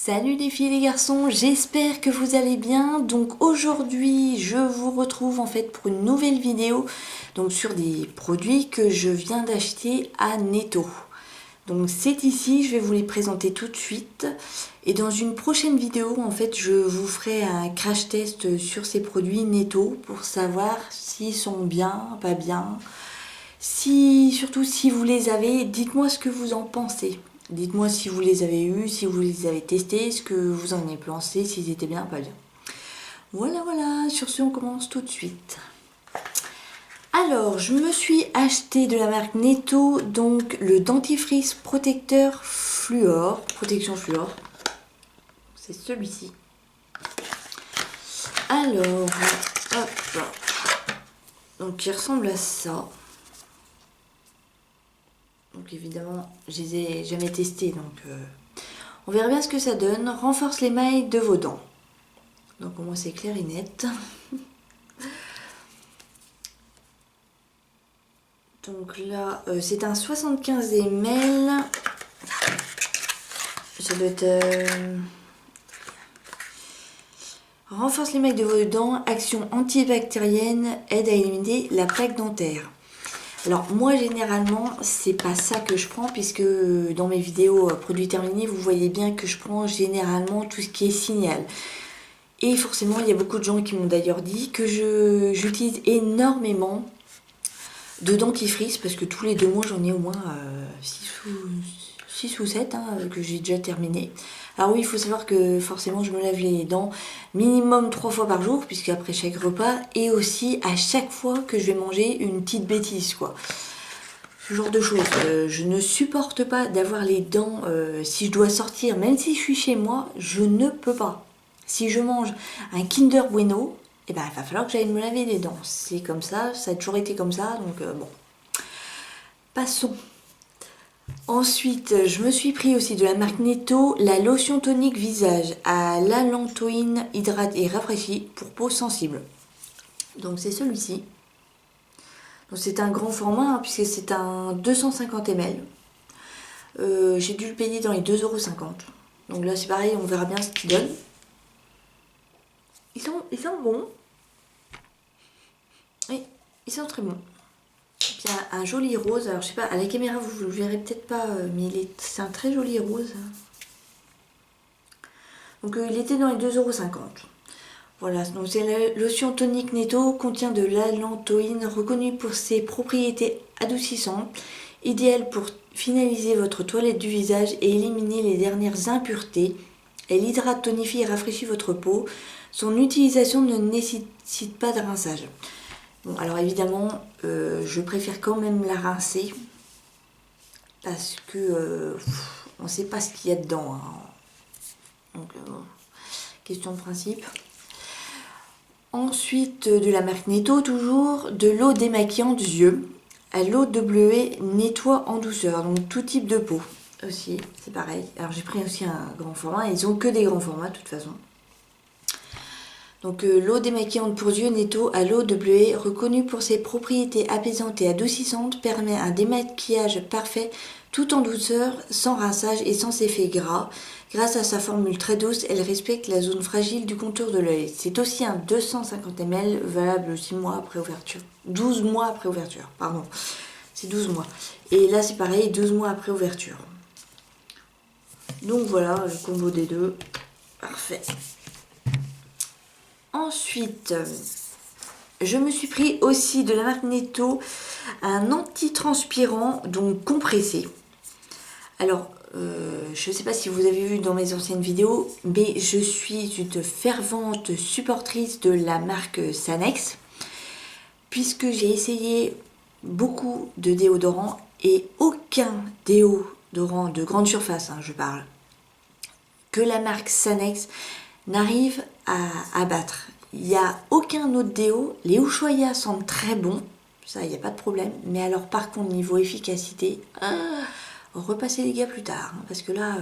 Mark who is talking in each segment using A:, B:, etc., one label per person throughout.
A: Salut les filles et les garçons, j'espère que vous allez bien. Donc aujourd'hui je vous retrouve en fait pour une nouvelle vidéo donc sur des produits que je viens d'acheter à Netto. Donc c'est ici, je vais vous les présenter tout de suite. Et dans une prochaine vidéo en fait je vous ferai un crash test sur ces produits Netto pour savoir s'ils sont bien, pas bien. Surtout si vous les avez, dites-moi ce que vous en pensez. Dites-moi si vous les avez eus, si vous les avez testés, ce que vous en avez pensé, s'ils étaient bien, pas bien. Voilà, voilà, sur ce, on commence tout de suite. Alors, je me suis acheté de la marque Netto, donc le dentifrice protecteur fluor, protection fluor. C'est celui-ci. Alors, hop, donc il ressemble à ça. Donc évidemment, je les ai jamais testés, donc on verra bien ce que ça donne. Renforce l'émail de vos dents. Donc au moins c'est clair et net. Donc là, c'est un 75 ml. Ça doit être... renforce l'émail de vos dents, action antibactérienne, aide à éliminer la plaque dentaire. Alors moi généralement c'est pas ça que je prends, puisque dans mes vidéos produits terminés vous voyez bien que je prends généralement tout ce qui est Signal. Et forcément il y a beaucoup de gens qui m'ont d'ailleurs dit que j'utilise énormément de dentifrice, parce que tous les 2 mois j'en ai au moins 6 ou 7 que j'ai déjà terminé. Alors oui, il faut savoir que forcément je me lave les dents minimum 3 fois par jour, puisque après chaque repas, et aussi à chaque fois que je vais manger une petite bêtise quoi. Ce genre de choses. Je ne supporte pas d'avoir les dents, si je dois sortir, même si je suis chez moi, je ne peux pas. Si je mange un Kinder Bueno, eh ben, il va falloir que j'aille me laver les dents. C'est comme ça a toujours été comme ça, donc bon. Passons. Ensuite, je me suis pris aussi de la marque Netto la lotion tonique visage à l'allantoïne hydrate et rafraîchit pour peau sensible. Donc c'est celui-ci. Donc c'est un grand format puisque c'est un 250 ml. J'ai dû le payer dans les 2,50 €. Donc là c'est pareil, on verra bien ce qu'il donne. Ils sont bons. Oui, ils sont très bons. Il y a un joli rose, alors je sais pas, à la caméra vous le verrez peut-être pas, mais c'est un très joli rose. Donc il était dans les 2,50 €. Voilà, donc c'est la lotion tonique Netto, contient de l'allantoïne, reconnue pour ses propriétés adoucissantes, idéale pour finaliser votre toilette du visage et éliminer les dernières impuretés. Elle hydrate, tonifie et rafraîchit votre peau. Son utilisation ne nécessite pas de rinçage. Bon, alors évidemment, je préfère quand même la rincer, parce que on ne sait pas ce qu'il y a dedans. Donc, question de principe. Ensuite, de la marque Netto, toujours, de l'eau démaquillante yeux. À l'eau de bleuet nettoie en douceur, donc tout type de peau. Aussi, c'est pareil. Alors j'ai pris aussi un grand format, ils ont que des grands formats de toute façon. Donc l'eau démaquillante pour yeux Netto à l'eau de bleuet, reconnue pour ses propriétés apaisantes et adoucissantes, permet un démaquillage parfait tout en douceur, sans rinçage et sans effet gras. Grâce à sa formule très douce, elle respecte la zone fragile du contour de l'œil. C'est aussi un 250 ml, valable 6 mois après ouverture. 12 mois après ouverture, pardon. C'est 12 mois. Et là c'est pareil, 12 mois après ouverture. Donc voilà, le combo des deux. Parfait. Ensuite, je me suis pris aussi de la marque Netto un antitranspirant, donc compressé. Alors, je ne sais pas si vous avez vu dans mes anciennes vidéos, mais je suis une fervente supportrice de la marque Sanex, puisque j'ai essayé beaucoup de déodorants et aucun déodorant de grande surface, je parle, que la marque Sanex n'arrive à battre. Il n'y a aucun autre déo. Les Ushuaïa sentent très bon, ça il n'y a pas de problème, mais alors par contre niveau efficacité, repassez les gars plus tard, parce que là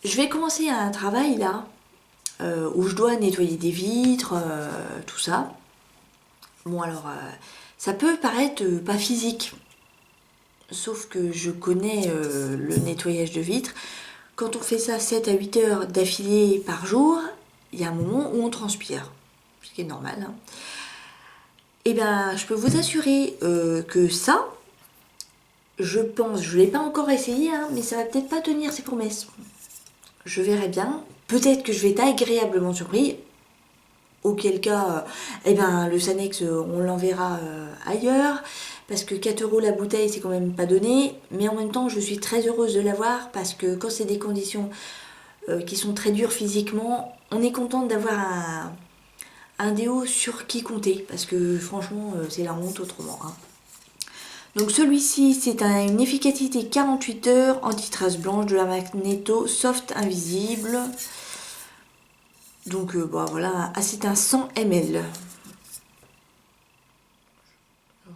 A: je vais commencer un travail là où je dois nettoyer des vitres, tout ça. Bon alors ça peut paraître pas physique, sauf que je connais le nettoyage de vitres. quand on fait ça 7 à 8 heures d'affilée par jour, il y a un moment où on transpire, ce qui est normal. Hein. Et bien, je peux vous assurer que ça, je pense, je ne l'ai pas encore essayé, hein, mais ça va peut-être pas tenir ses promesses. Je verrai bien. Peut-être que je vais être agréablement surpris. Auquel cas, eh ben, le Sanex, on l'enverra ailleurs. Parce que 4 € la bouteille, c'est quand même pas donné. Mais en même temps, je suis très heureuse de l'avoir. Parce que quand c'est des conditions qui sont très dures physiquement, on est contente d'avoir un déo sur qui compter. Parce que franchement, c'est la honte autrement. Hein. Donc celui-ci, c'est une efficacité 48 heures, anti-trace blanche de la marque Netto, soft invisible. Donc bon, voilà, c'est un 100 ml. Ouais.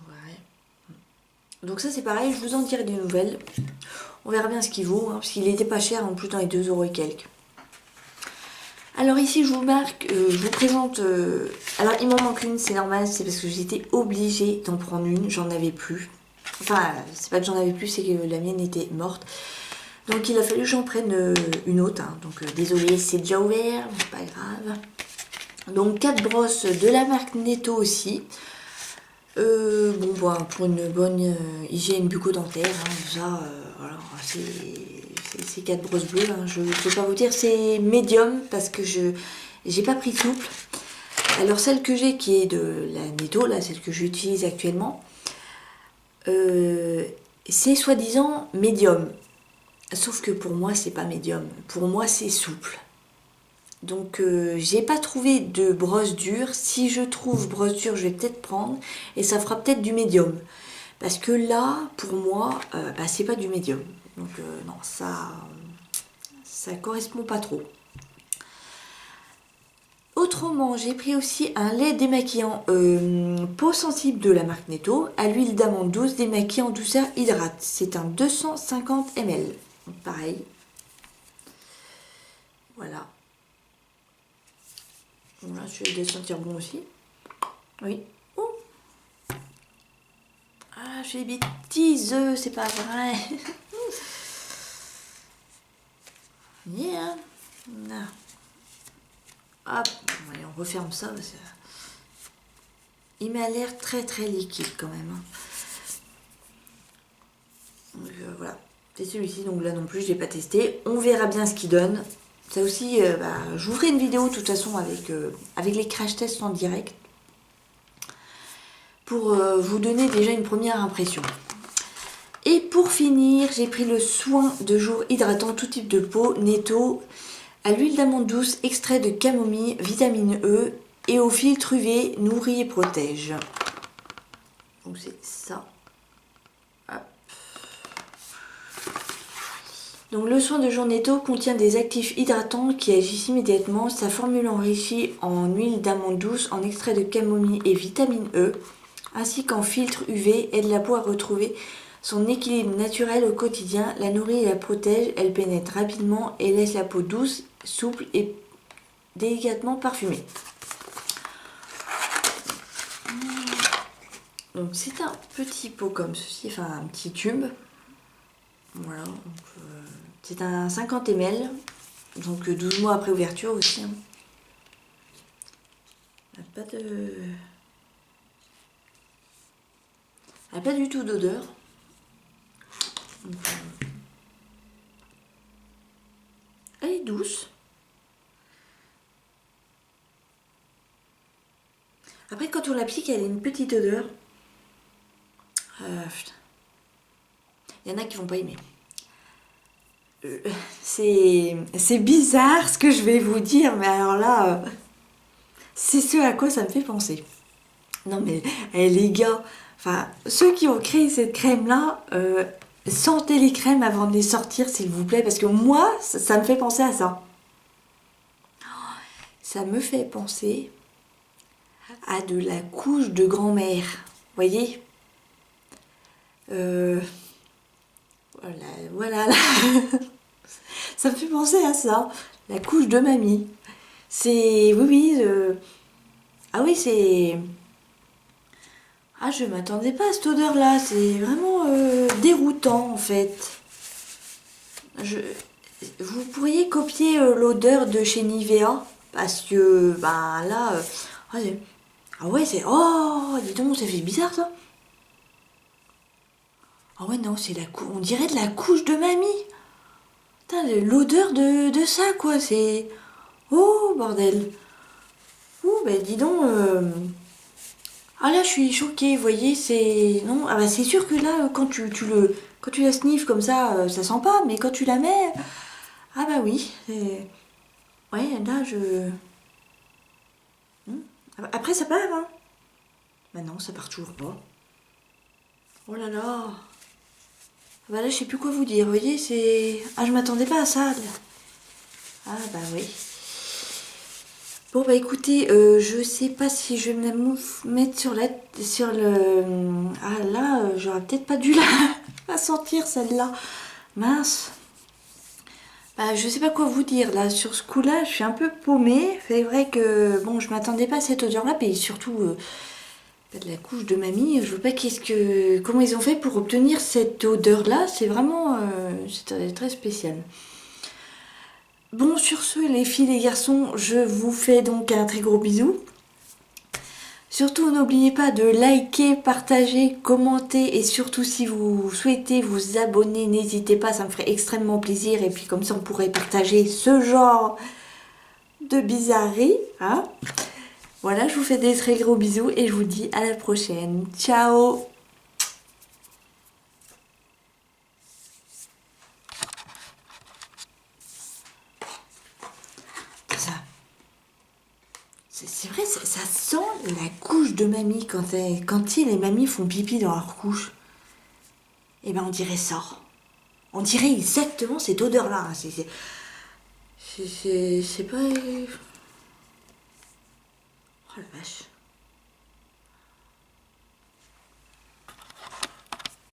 A: Donc ça c'est pareil, je vous en dirai des nouvelles. On verra bien ce qu'il vaut, hein, parce qu'il n'était pas cher en plus dans les 2 € et quelques. Alors ici je vous marque, je vous présente... alors il m'en manque une, c'est normal, c'est parce que j'étais obligée d'en prendre une, j'en avais plus. Enfin, c'est pas que j'en avais plus, c'est que la mienne était morte. Donc il a fallu que j'en prenne une autre. Hein. Donc désolé, c'est déjà ouvert, mais c'est pas grave. Donc 4 brosses de la marque Netto aussi. Bon, pour une bonne hygiène bucco-dentaire, hein, déjà, voilà, c'est 4 brosses bleues. Hein. Je ne peux pas vous dire, c'est médium parce que je n'ai pas pris souple. Alors celle que j'ai qui est de la Netto, là, celle que j'utilise actuellement, c'est soi-disant médium. Sauf que pour moi, c'est pas médium. Pour moi, c'est souple. Donc, j'ai pas trouvé de brosse dure. Si je trouve brosse dure, je vais peut-être prendre. Et ça fera peut-être du médium. Parce que là, pour moi, c'est pas du médium. Donc, non, ça correspond pas trop. Autrement, j'ai pris aussi un lait démaquillant peau sensible de la marque Netto à l'huile d'amande douce démaquillant douceur hydrate. C'est un 250 ml. Donc, pareil. Voilà. Voilà, je vais sentir bon aussi. Oui. Oh. Ah, je fais des bêtises, c'est pas vrai. Yeah. Non. Hop, allez, on referme ça. Parce que... il m'a l'air très très liquide quand même. Hein. Donc, voilà. C'est celui-ci, donc là non plus, je l'ai pas testé. On verra bien ce qu'il donne. Ça aussi, je vous ferai une vidéo de toute façon avec les crash tests en direct pour vous donner déjà une première impression. Et pour finir, j'ai pris le soin de jour hydratant tout type de peau Netto à l'huile d'amande douce, extrait de camomille, vitamine E et au filtre UV nourrit et protège. Donc c'est ça. Hop. Donc le soin de jour Netto contient des actifs hydratants qui agissent immédiatement. Sa formule enrichie en huile d'amande douce, en extrait de camomille et vitamine E, ainsi qu'en filtre UV, aide la peau à retrouver son équilibre naturel au quotidien. La nourrit et la protège, elle pénètre rapidement et laisse la peau douce, souple et délicatement parfumée. Donc c'est un petit pot comme ceci, enfin un petit tube. Voilà, donc, c'est un 50 ml, donc 12 mois après ouverture aussi. Hein. Pas de... elle n'a pas du tout d'odeur. Elle est douce. Après, quand on l'applique, elle a une petite odeur. Il y en a qui vont pas aimer. C'est bizarre ce que je vais vous dire, mais alors là, c'est ce à quoi ça me fait penser. Non mais les gars, enfin ceux qui ont créé cette crème là, sentez les crèmes avant de les sortir s'il vous plaît, parce que moi ça me fait penser à ça. Ça me fait penser à de la couche de grand-mère, voyez. Voilà. Ça me fait penser à ça, la couche de mamie. C'est... oui, ah oui, c'est... ah, je m'attendais pas à cette odeur-là, c'est vraiment déroutant en fait. Vous pourriez copier l'odeur de chez Nivea, parce que, ben là... ah ouais, c'est... Oh, dis donc, ça fait bizarre, ça. Ah ouais, non, c'est on dirait de la couche de mamie. Putain, l'odeur de ça, quoi, c'est... Oh, bordel. Ouh, ben dis donc... Ah là, je suis choquée, vous voyez, c'est... Non, ah bah c'est sûr que là, quand tu la sniffes comme ça sent pas, mais quand tu la mets... Ah bah oui, ouais, là, je... Hmm. Après, ça part, hein. Bah non, ça part toujours pas. Oh là là. Ah bah là, je sais plus quoi vous dire, vous voyez, c'est... Ah, je m'attendais pas à ça, là. Ah bah oui. Bon bah écoutez, je sais pas si je vais me la mettre sur le... Ah là, j'aurais peut-être pas dû la sortir celle-là. Mince. Bah je sais pas quoi vous dire là, sur ce coup-là, je suis un peu paumée. C'est vrai que bon, je m'attendais pas à cette odeur-là, et surtout de la couche de mamie. Je veux pas comment ils ont fait pour obtenir cette odeur-là. C'est vraiment c'est très, très spécial. Bon, sur ce, les filles, les garçons, je vous fais donc un très gros bisou. Surtout, n'oubliez pas de liker, partager, commenter et surtout si vous souhaitez vous abonner, n'hésitez pas, ça me ferait extrêmement plaisir et puis comme ça on pourrait partager ce genre de bizarreries. Hein, voilà, je vous fais des très gros bisous et je vous dis à la prochaine. Ciao! Ça, c'est vrai, ça sent la couche de mamie quand les mamies font pipi dans leur couche. Et ben on dirait ça. On dirait exactement cette odeur-là. C'est pas... Oh la vache.